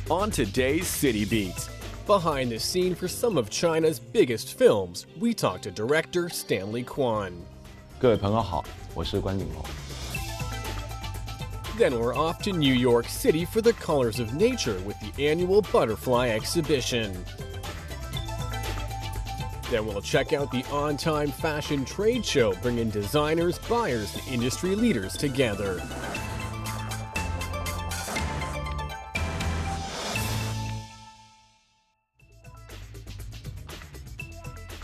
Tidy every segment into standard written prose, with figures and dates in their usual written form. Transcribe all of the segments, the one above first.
On today's City Beat, behind the scene for some of China's biggest films, we talk to director Stanley Kwan. 各位朋友好，我是关锦鹏。 Then we're off to New York City for the Colors of Nature with the annual Butterfly Exhibition. Then we'll check out the On-Time Fashion Trade Show, bringing designers, buyers, and industry leaders together.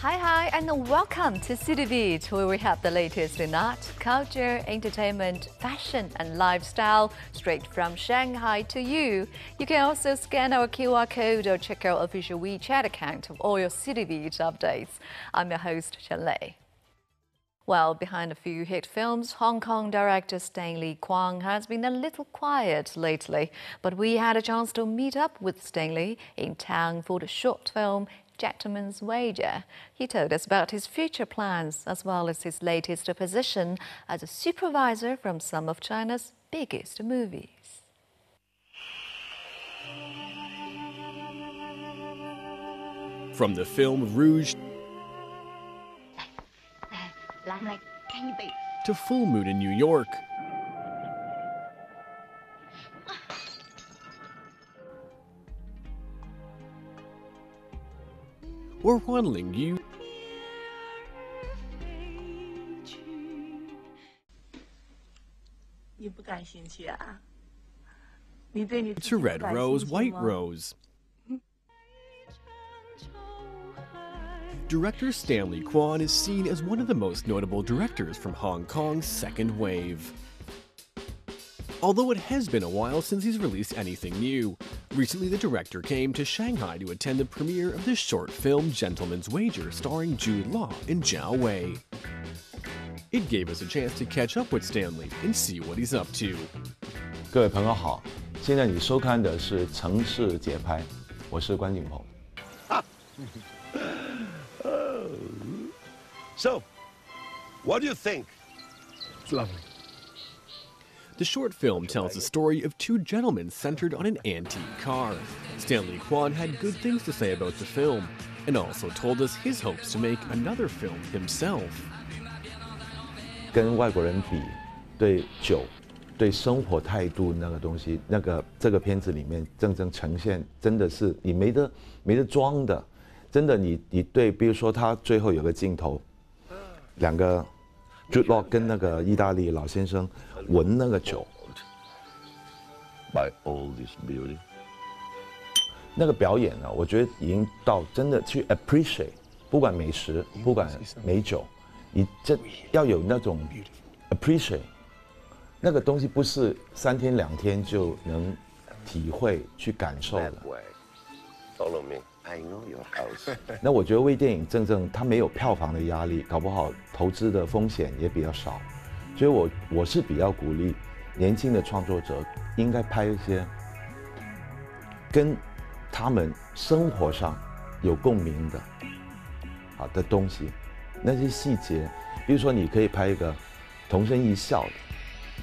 Hi, and welcome to City Beat, where we have the latest in art, culture, entertainment, fashion, and lifestyle straight from Shanghai to you. You can also scan our QR code or check our official WeChat account of all your City Beat updates. I'm your host, Chen Lei. Well, behind a few hit films, Hong Kong director Stanley Kwan has been a little quiet lately, but we had a chance to meet up with Stanley in town for the short film Gentleman's Wager. He told us about his future plans as well as his latest position as a supervisor from some of China's biggest movies. From the film Rouge to Full Moon in New York, or Wanling Yu to Red Rose, White Rose. Director Stanley Kwan is seen as one of the most notable directors from Hong Kong's second wave. Although it has been a while since he's released anything new, recently the director came to Shanghai to attend the premiere of the short film Gentleman's Wager starring Jude Law and Zhao Wei. It gave us a chance to catch up with Stanley and see what he's up to. 各位朋友好，现在你收看的是城市节拍，我是关锦鹏。So, what do you think? It's lovely. The short film tells the story of two gentlemen centered on an antique car. Stanley Kwan had good things to say about the film and also told us his hopes to make another film himself. 跟外国人比，对酒、对生活态度那个东西，这个片子里面真正呈现，真的是你没得装的，真的你对，比如说他最后有个镜头，两个 Jude Law 跟那个意大利老先生闻那个酒 By all this beauty. 那个表演呢，我觉得已经到真的去 appreciate， 不管美食，不管美酒，你这要有那种 appreciate， 那个东西不是3天2天就能体会去感受的。Follow me. I know your house. 那我觉得微电影真正它没有票房的压力，搞不好投资的风险也比较少，所以我是比较鼓励年轻的创作者应该拍一些跟他们生活上有共鸣的好的东西，那些细节，比如说你可以拍一个同声一笑的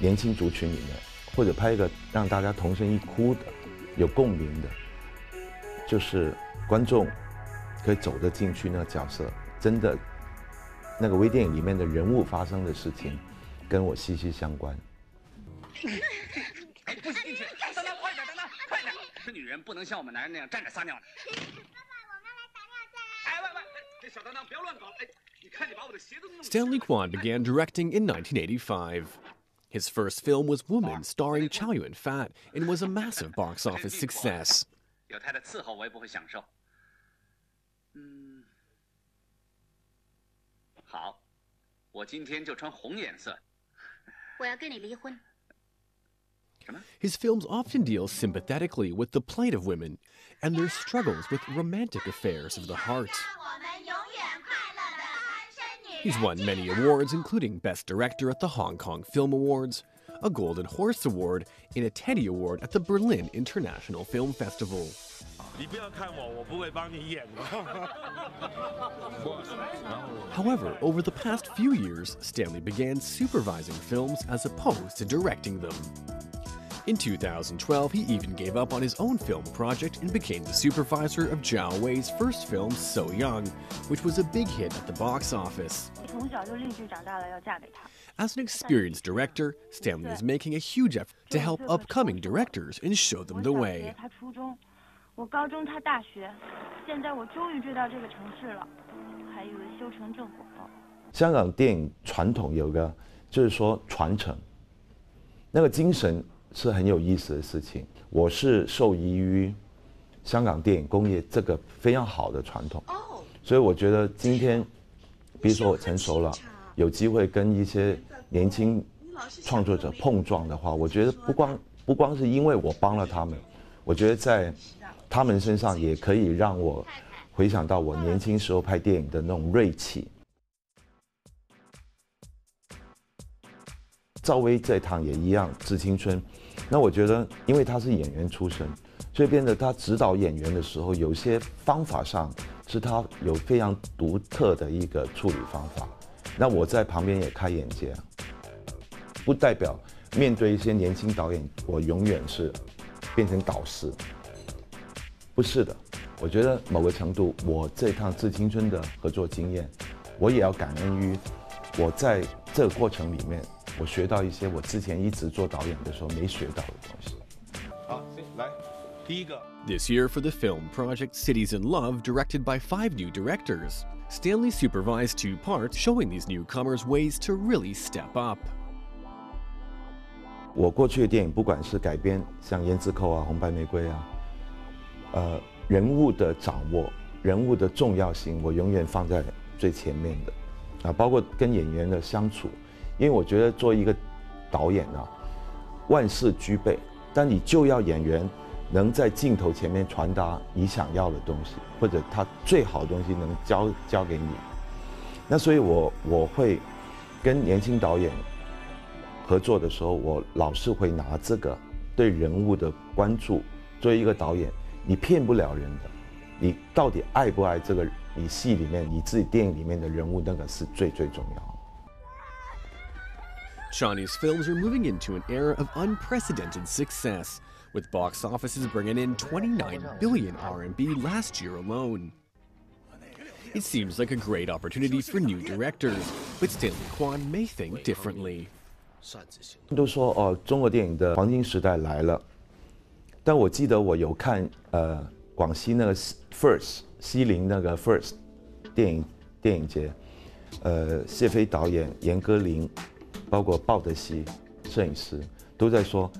年轻族群里面，或者拍一个让大家同声一哭的有共鸣的，就是观众可以走得进去那个角色，真的那个微电影里面的人物发生的事情跟我息息相关。哎，不许进去！等等，快点，等等，快点！这女人不能像我们男人那样站着撒尿的。爸爸，我们来撒尿在。哎，喂，这小当当不要乱搞！哎，你看你把我的鞋都弄。Stanley Kwan began directing in 1985. His first film was Woman, starring Chow Yun-fat, and was a massive box office success. 有她的伺候，我也不会享受。好，我今天就穿红颜色。我要跟你离婚。 His films often deal sympathetically with the plight of women and their struggles with romantic affairs of the heart. He's won many awards, including Best Director at the Hong Kong Film Awards, a Golden Horse Award, and a Teddy Award at the Berlin International Film Festival. However, over the past few years, Stanley began supervising films as opposed to directing them. In 2012, he even gave up on his own film project and became the supervisor of Zhao Wei's first film, So Young, which was a big hit at the box office. 从小就立志长大了要嫁给他。 As an experienced director, Stanley is making a huge effort to help upcoming directors and show them the way. 他初中，我高中，他大学，现在我终于追到这个城市了，还以为修成正果了。香港电影传统有个，就是说传承，那个精神是很有意思的事情。我是受益于香港电影工业这个非常好的传统，所以我觉得今天，比如说我成熟了，有机会跟一些年轻创作者碰撞的话，我觉得不光是因为我帮了他们，我觉得在他们身上也可以让我回想到我年轻时候拍电影的那种锐气。赵薇这一趟也一样，致青春。那我觉得，因为他是演员出身，所以变得他指导演员的时候，有些方法上是他有非常独特的一个处理方法。那我在旁边也开眼界，不代表面对一些年轻导演，我永远是变成导师，不是的。我觉得某个程度，我这趟致青春的合作经验，我也要感恩于我在这个过程里面。 我学到一些我之前一直做导演的时候没学到的东西。好，行，来，第一个。 This year for the film project Cities in Love, directed by 5 new directors, Stanley supervised 2 parts, showing these newcomers ways to really step up. 我过去的电影，不管是改编像《胭脂扣》啊、《红白玫瑰》啊，人物的掌握、人物的重要性，我永远放在最前面的，包括跟演员的相处。 因为我觉得做一个导演啊，万事俱备，但你就要演员能在镜头前面传达你想要的东西，或者他最好的东西能交给你。那所以我会跟年轻导演合作的时候，我老是会拿这个对人物的关注。作为一个导演，你骗不了人的，你到底爱不爱这个你戏里面、你自己电影里面的人物，那个是最重要的。 Chinese films are moving into an era of unprecedented success, with box offices bringing in 29 billion RMB last year alone. It seems like a great opportunity for new directors, but Stanley Kwan may think differently. 都说哦，中国电影的黄金时代来了，但我记得我有看广西那个 First 西宁那个 First 电影节，谢飞导演、严歌苓。 包括鲍德西摄影师都在说，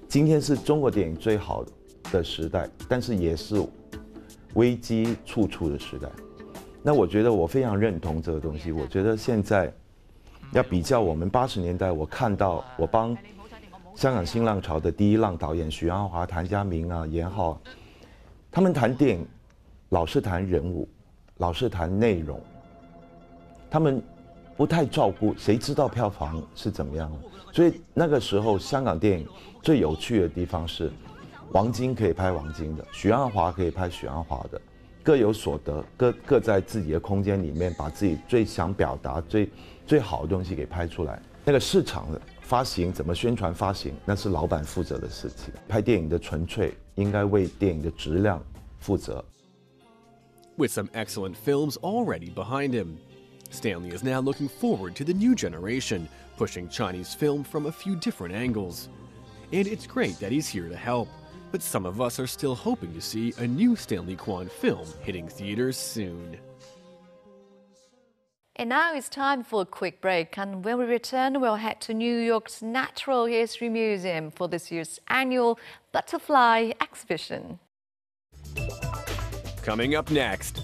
今天是中国电影最好的时代，但是也是危机处处的时代。那我觉得我非常认同这个东西。我觉得现在要比较我们80年代，我看到我帮香港新浪潮的第一浪导演许鞍华、谭家明啊、严浩，他们谈电影老是谈人物，老是谈内容，他们。 不太照顾，谁知道票房是怎么样的？所以那个时候，香港电影最有趣的地方是，王晶可以拍王晶的，许鞍华可以拍许鞍华的，各有所得，各在自己的空间里面，把自己最想表达、最好的东西给拍出来。那个市场的发行怎么宣传发行，那是老板负责的事情。拍电影的纯粹应该为电影的质量负责。With some excellent films already behind him. Stanley is now looking forward to the new generation, pushing Chinese film from a few different angles. And it's great that he's here to help, but some of us are still hoping to see a new Stanley Kwan film hitting theaters soon. And now it's time for a quick break, and when we return, we'll head to New York's Natural History Museum for this year's annual Butterfly exhibition. Coming up next.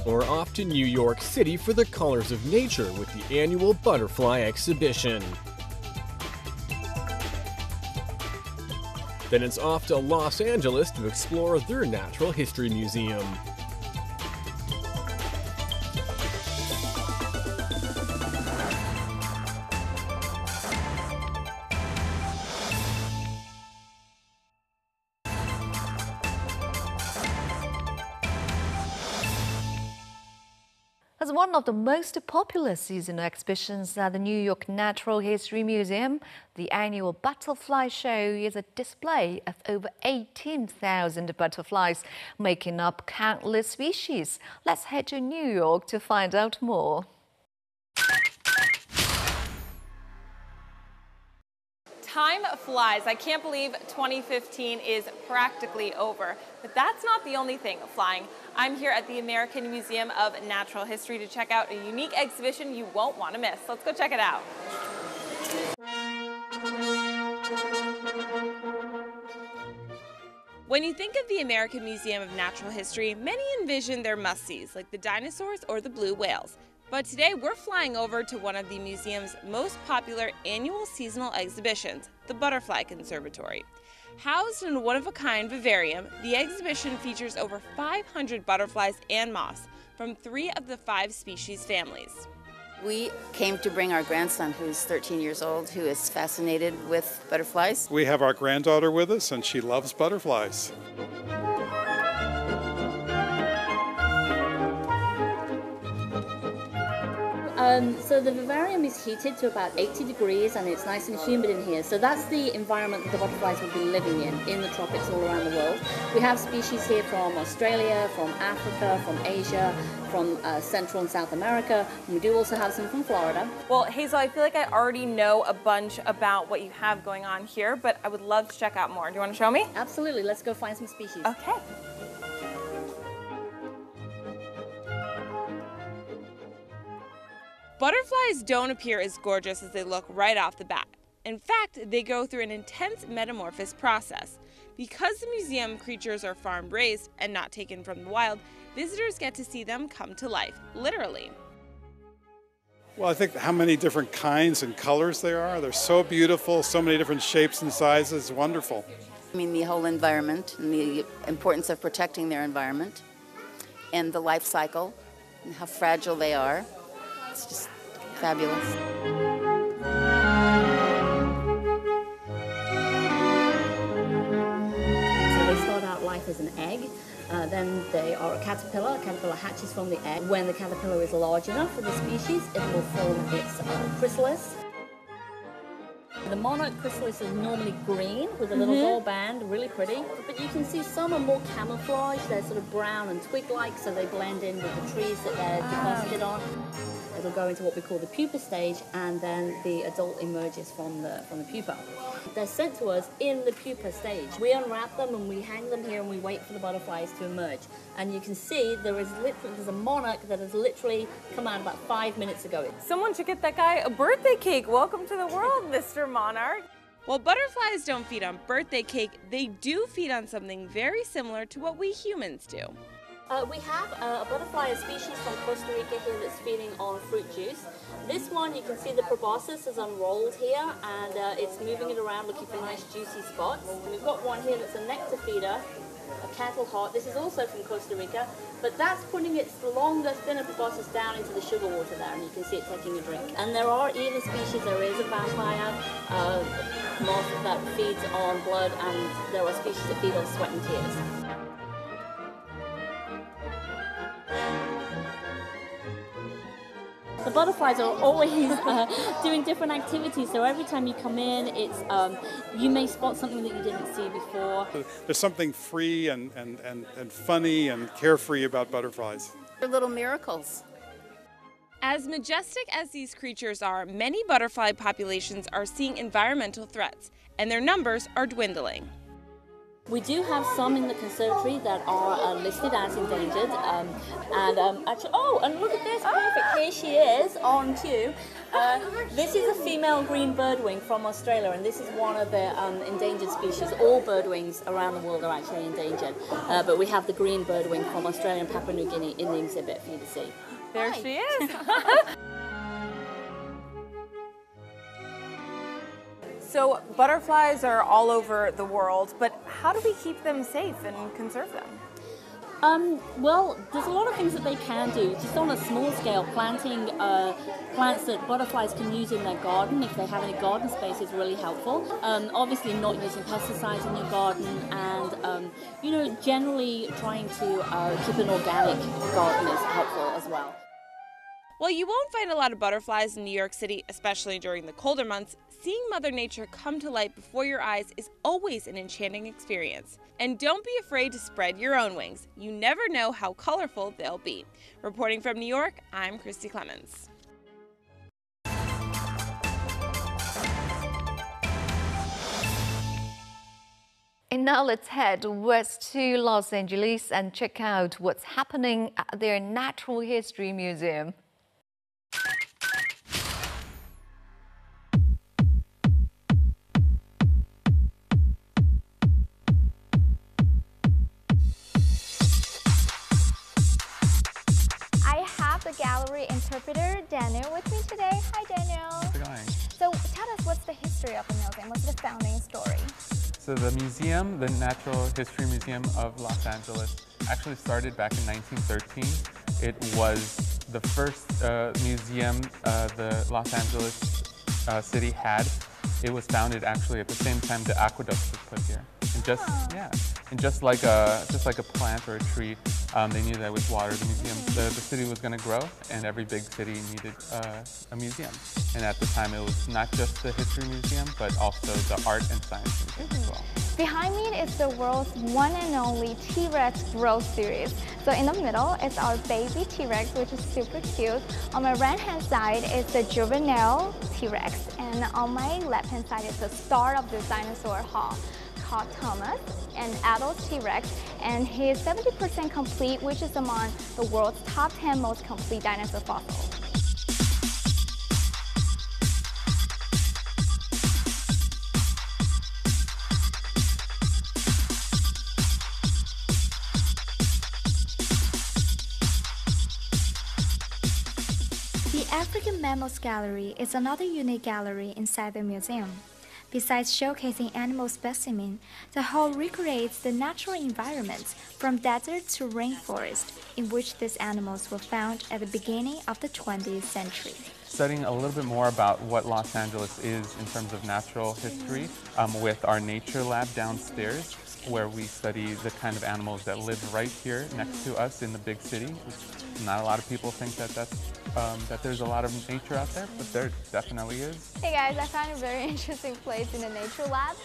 Or off to New York City for the colors of nature with the annual Butterfly exhibition. Then it's off to Los Angeles to explore their natural history museum. As one of the most popular seasonal exhibitions at the New York Natural History Museum, the annual Butterfly Show is a display of over 18,000 butterflies, making up countless species. Let's head to New York to find out more. Time flies. I can't believe 2015 is practically over. But that's not the only thing flying. I'm here at the American Museum of Natural History to check out a unique exhibition you won't want to miss. Let's go check it out. When you think of the American Museum of Natural History, many envision their must-sees like the dinosaurs or the blue whales. But today we're flying over to one of the museum's most popular annual seasonal exhibitions, the Butterfly Conservatory. Housed in a one-of-a-kind vivarium, the exhibition features over 500 butterflies and moths from 3 of the 5 species families. We came to bring our grandson, who's 13 years old, who is fascinated with butterflies. We have our granddaughter with us, and she loves butterflies. So the vivarium is heated to about 80 degrees and it's nice and humid in here. So that's the environment that the butterflies will be living in the tropics all around the world. We have species here from Australia, from Africa, from Asia, from Central and South America. And we do also have some from Florida. Well, Hazel, I feel like I already know a bunch about what you have going on here, but I would love to check out more. Do you want to show me? Absolutely. Let's go find some species. Okay. Butterflies don't appear as gorgeous as they look right off the bat. In fact, they go through an intense metamorphosis process. Because the museum creatures are farm-raised and not taken from the wild, visitors get to see them come to life, literally. Well, I think how many different kinds and colors there are. They're so beautiful, so many different shapes and sizes, wonderful. I mean, the whole environment and the importance of protecting their environment and the life cycle and how fragile they are. It's just fabulous. So they start out life as an egg, then they are a caterpillar. A caterpillar hatches from the egg. When the caterpillar is large enough for the species, it will form its chrysalis. The monarch chrysalis is normally green with a little ball band, really pretty. But you can see some are more camouflaged. They're sort of brown and twig-like, so they blend in with the trees that they're deposited on. It'll go into what we call the pupa stage, and then the adult emerges from the pupa. They're sent to us in the pupa stage. We unwrap them and we hang them here and we wait for the butterflies to emerge. And you can see there's a monarch that has literally come out about 5 minutes ago. Someone should get that guy a birthday cake. Welcome to the world, Mr. Monarch. While butterflies don't feed on birthday cake, they do feed on something very similar to what we humans do. We have a butterfly, a species from Costa Rica here that's feeding on fruit juice. This one, you can see the proboscis is unrolled here and it's moving it around looking for nice juicy spots. And we've got one here that's a nectar feeder, a cattle heart. This is also from Costa Rica, but that's putting its longer, thinner proboscis down into the sugar water there, and you can see it taking a drink. And there are even species, there is a vampire moth that feeds on blood, and there are species that feed on sweat and tears. The butterflies are always doing different activities, so every time you come in, it's you may spot something that you didn't see before. There's something free and funny and carefree about butterflies. They're little miracles. As majestic as these creatures are, many butterfly populations are seeing environmental threats, and their numbers are dwindling. We do have some in the conservatory that are listed as endangered, actually, oh, and look at this, perfect, here she is on cue. This is a female green birdwing from Australia, and this is one of the endangered species. All birdwings around the world are actually endangered, but we have the green birdwing from Australia and Papua New Guinea in the exhibit for you to see. There she is. So butterflies are all over the world, but how do we keep them safe and conserve them? Well, there's a lot of things that they can do, just on a small scale. Planting plants that butterflies can use in their garden, if they have any garden space, is really helpful. Obviously not using pesticides in your garden, and you know, generally trying to keep an organic garden is helpful as well. While you won't find a lot of butterflies in New York City, especially during the colder months, seeing Mother Nature come to life before your eyes is always an enchanting experience. And don't be afraid to spread your own wings. You never know how colorful they'll be. Reporting from New York, I'm Christy Clemens. And now let's head west to Los Angeles and check out what's happening at their Natural History Museum. I have the gallery interpreter, Daniel, with me today. Hi, Daniel. How's it going? So tell us, what's the history of the museum? What's the founding story? So the museum, the Natural History Museum of Los Angeles, actually started back in 1913. It was the first museum the Los Angeles city had. It was founded actually at the same time the aqueducts was put here. And just like a plant or a tree, they knew that with water, the city was going to grow, and every big city needed a museum. And at the time, it was not just the history museum, but also the art and science museum as well. Behind me is the world's one and only T-Rex growth series. So in the middle is our baby T-Rex, which is super cute. On my right-hand side is the juvenile T-Rex, and on my left-hand side is the star of this dinosaur hall, called Thomas, an adult T-Rex, and he is 70% complete, which is among the world's top 10 most complete dinosaur fossils. The African Mammals Gallery is another unique gallery inside the museum. Besides showcasing animal specimens, the hall recreates the natural environments from desert to rainforest in which these animals were found at the beginning of the 20th century. Studying a little bit more about what Los Angeles is in terms of natural history with our nature lab downstairs, where we study the kind of animals that live right here next to us in the big city. Not a lot of people think that there's a lot of nature out there, but there definitely is. Hey guys, I found a very interesting place in the nature lab.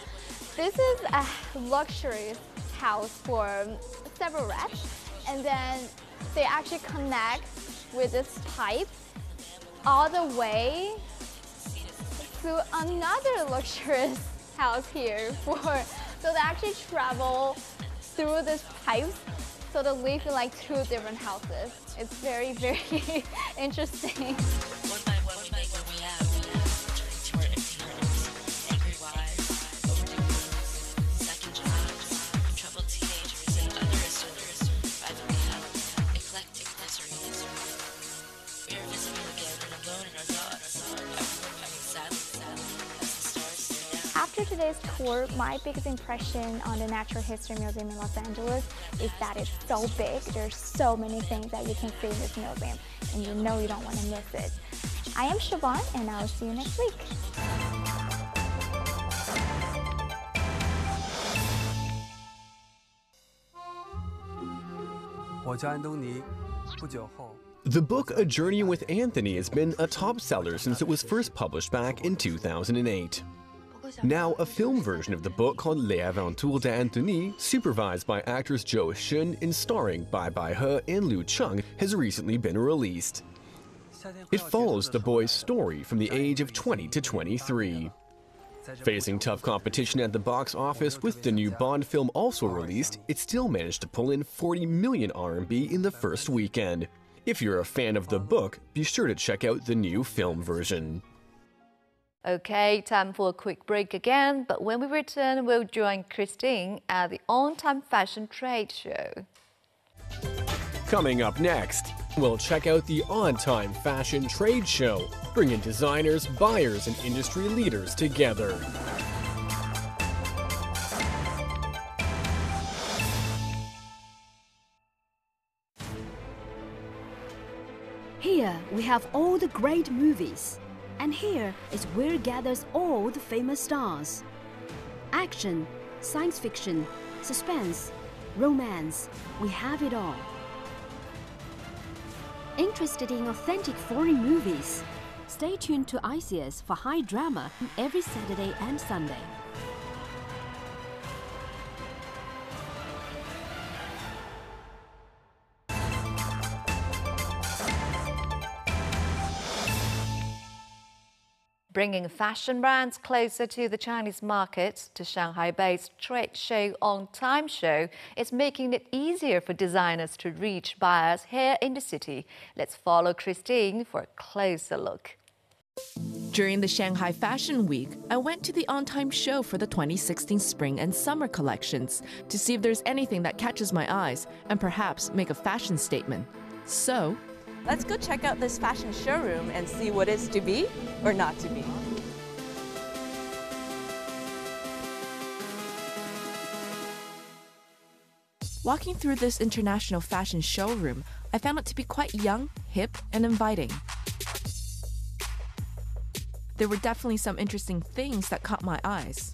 This is a luxurious house for several rats, and then they actually connect with this pipe all the way to another luxurious house here so they actually travel through this pipe, so they live in like two different houses. It's very, very interesting. After today's tour, my biggest impression on the Natural History Museum in Los Angeles is that it's so big. There's so many things that you can see in this museum, and you know you don't want to miss it. I am Siobhan, and I will see you next week. The book A Journey with Anthony has been a top seller since it was first published back in 2008. Now, a film version of the book called Les Aventures d'Anthony, supervised by actors Zhou Shun and starring Bai Bai He and Liu Cheng, has recently been released. It follows the boy's story from the age of 20 to 23. Facing tough competition at the box office with the new Bond film also released, it still managed to pull in 40 million RMB in the first weekend. If you're a fan of the book, be sure to check out the new film version. Okay, time for a quick break again, but when we return, we'll join Christine at the On-Time Fashion Trade Show. Coming up next, we'll check out the On-Time Fashion Trade Show, bringing designers, buyers, and industry leaders together. Here we have all the great movies. And here is where it gathers all the famous stars. Action, science fiction, suspense, romance, we have it all. Interested in authentic foreign movies? Stay tuned to ICS for high drama every Saturday and Sunday. Bringing fashion brands closer to the Chinese market, the Shanghai-based trade show On Time Show is making it easier for designers to reach buyers here in the city. Let's follow Christine for a closer look. During the Shanghai Fashion Week, I went to the On Time Show for the 2016 spring and summer collections to see if there's anything that catches my eyes and perhaps make a fashion statement. So, let's go check out this fashion showroom and see what is to be or not to be. Walking through this international fashion showroom, I found it to be quite young, hip, and inviting. There were definitely some interesting things that caught my eyes.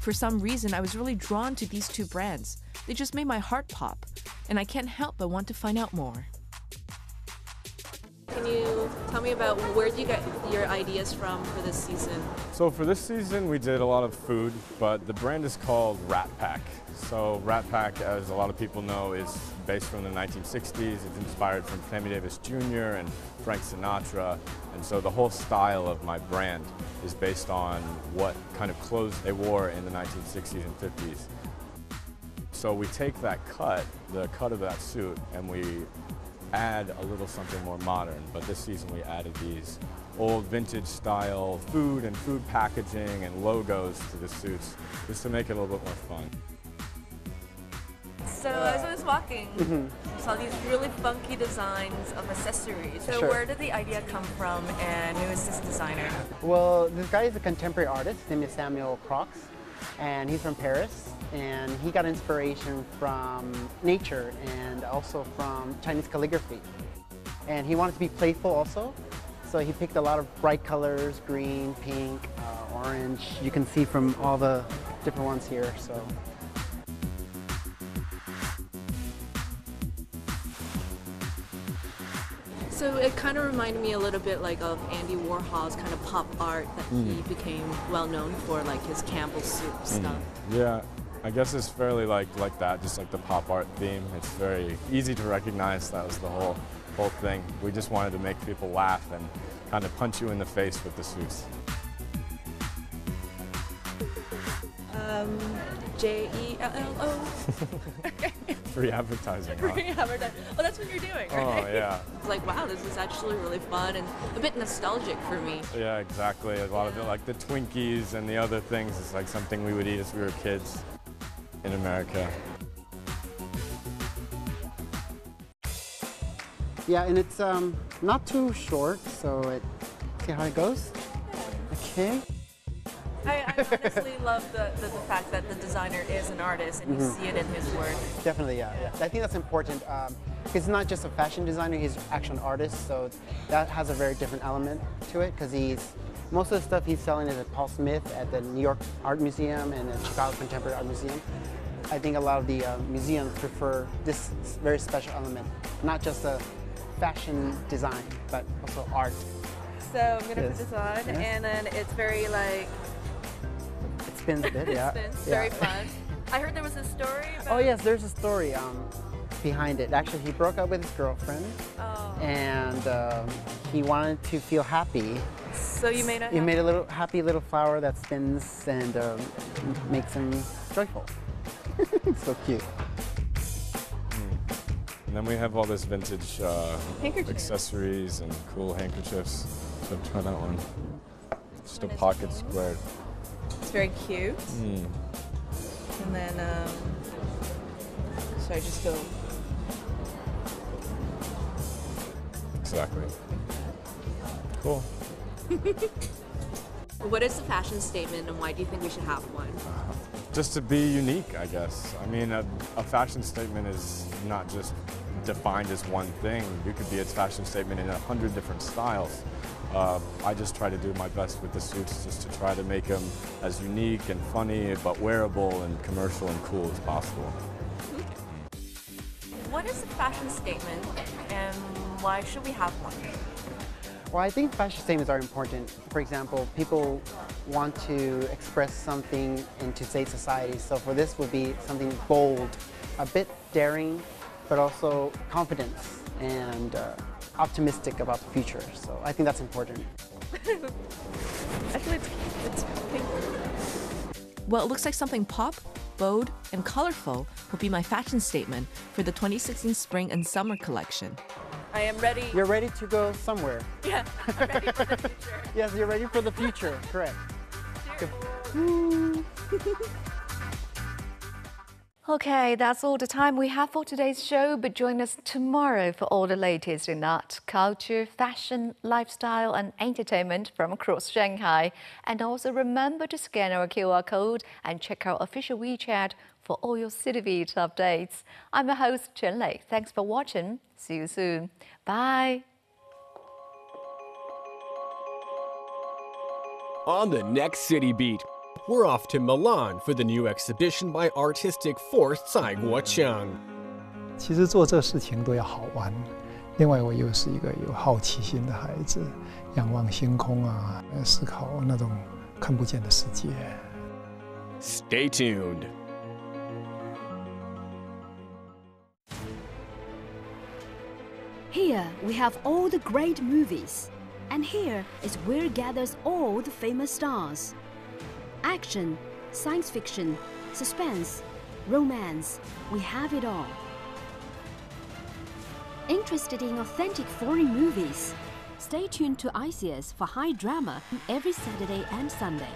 For some reason, I was really drawn to these two brands. They just made my heart pop, and I can't help but want to find out more. Can you tell me about where do you get your ideas from for this season? So for this season, we did a lot of food, but the brand is called Rat Pack. So Rat Pack, as a lot of people know, is based from the 1960s. It's inspired from Sammy Davis Jr. and Frank Sinatra. And so the whole style of my brand is based on what kind of clothes they wore in the 1960s and 50s. So we take that cut, the cut of that suit, and we add a little something more modern. But this season we added these old vintage style food and food packaging and logos to the suits just to make it a little bit more fun. So as I was walking, I saw these really funky designs of accessories. So where did the idea come from and who is this designer? Well, this guy is a contemporary artist. His name is Samuel Croix, and he's from Paris. And he got inspiration from nature and also from Chinese calligraphy. And he wanted to be playful also. So he picked a lot of bright colors, green, pink, orange. You can see from all the different ones here. So it kind of reminded me a little bit like of Andy Warhol's kind of pop art that he became well known for, like his Campbell soup stuff. Yeah. I guess it's fairly like that, just like the pop art theme. It's very easy to recognize. That was the whole thing. We just wanted to make people laugh and kind of punch you in the face with the suits. J-E-L-L-O. Free advertising. Huh? Free advertising. Oh, that's what you're doing, right? Oh, yeah. It's like, wow, this is actually really fun and a bit nostalgic for me. Yeah, exactly. A lot of it, like the Twinkies and the other things, is like something we would eat as we were kids in America. Yeah, and it's not too short, so see how it goes? Okay. I honestly love the fact that the designer is an artist and you see it in his work. Definitely, yeah. I think that's important. He's not just a fashion designer, he's actually an artist, so that has a very different element to it, because most of the stuff he's selling is at Paul Smith at the New York Art Museum and the Chicago Contemporary Art Museum. I think a lot of the museums prefer this very special element, not just a fashion design, but also art. So I'm going to put this on, and then it's very like... It spins a bit, yeah. It spins, very fun. I heard there was a story about... Oh yes, there's a story behind it. Actually, he broke up with his girlfriend, and he wanted to feel happy. So you made a little happy little flower that spins and makes him joyful. So cute. And then we have all this vintage accessories and cool handkerchiefs. So try that one. Just a pocket square. It's very cute. And then, so I just go. Exactly. Cool. What is the fashion statement and why do you think we should have one? Just to be unique, I guess. I mean, a fashion statement is not just defined as one thing. You could be its fashion statement in 100 different styles. I just try to do my best with the suits just to try to make them as unique and funny, but wearable and commercial and cool as possible. what is a fashion statement and why should we have one? Well, I think fashion statements are important. For example, people want to express something in today's society. So for this would be something bold, a bit daring, but also confidence and optimistic about the future. So I think that's important. Actually, it's pink. Well, it looks like something pop, bold, and colorful will be my fashion statement for the 2016 spring and summer collection. I am ready. You're ready to go somewhere. Yeah, I'm ready for the future. Yes, you're ready for the future, correct. Okay, that's all the time we have for today's show, but join us tomorrow for all the latest in art, culture, fashion, lifestyle and entertainment from across Shanghai. And also remember to scan our QR code and check our official WeChat for all your City Beat updates. I'm your host, Chen Lei. Thanks for watching. See you soon. Bye. On the next City Beat, we're off to Milan for the new exhibition by artistic force 蔡国强。其实做这事情都要好玩。另外，我又是一个有好奇心的孩子，仰望星空啊，思考那种看不见的世界。Stay tuned. Here we have all the great movies, and here is where gathers all the famous stars. Action, science fiction, suspense, romance, we have it all. Interested in authentic foreign movies? Stay tuned to ICS for high drama every Saturday and Sunday.